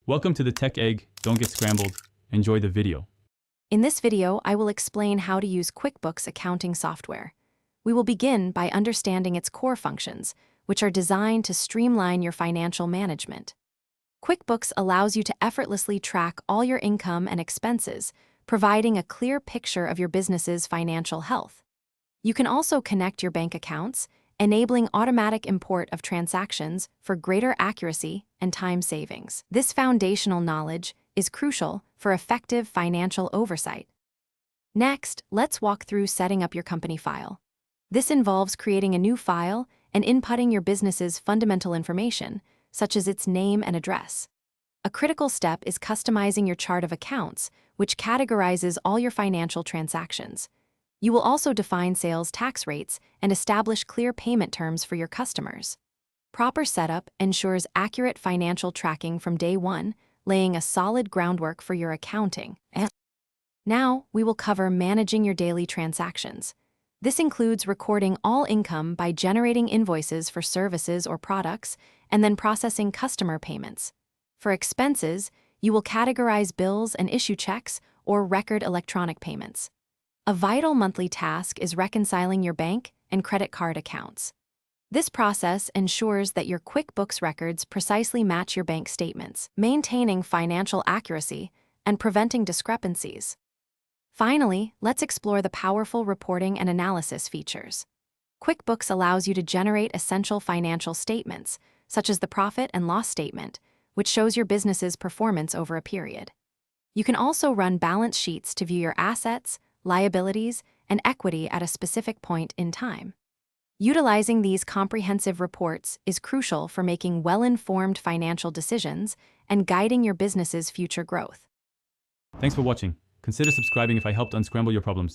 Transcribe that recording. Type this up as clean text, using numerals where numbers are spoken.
Welcome to the Tech Egg. Don't get scrambled. Enjoy the video. In this video, I will explain how to use QuickBooks accounting software. We will begin by understanding its core functions, which are designed to streamline your financial management. QuickBooks allows you to effortlessly track all your income and expenses, providing a clear picture of your business's financial health. You can also connect your bank accounts, enabling automatic import of transactions for greater accuracy and time savings. This foundational knowledge is crucial for effective financial oversight. Next, let's walk through setting up your company file. This involves creating a new file and inputting your business's fundamental information, such as its name and address. A critical step is customizing your chart of accounts, which categorizes all your financial transactions. You will also define sales tax rates and establish clear payment terms for your customers. Proper setup ensures accurate financial tracking from day one, laying a solid groundwork for your accounting. Now, we will cover managing your daily transactions. This includes recording all income by generating invoices for services or products and then processing customer payments. For expenses, you will categorize bills and issue checks or record electronic payments. A vital monthly task is reconciling your bank and credit card accounts. This process ensures that your QuickBooks records precisely match your bank statements, maintaining financial accuracy and preventing discrepancies. Finally, let's explore the powerful reporting and analysis features. QuickBooks allows you to generate essential financial statements, such as the profit and loss statement, which shows your business's performance over a period. You can also run balance sheets to view your assets, liabilities, and equity at a specific point in time. Utilizing these comprehensive reports is crucial for making well-informed financial decisions and guiding your business's future growth. Thanks for watching. Consider subscribing if I helped unscramble your problems.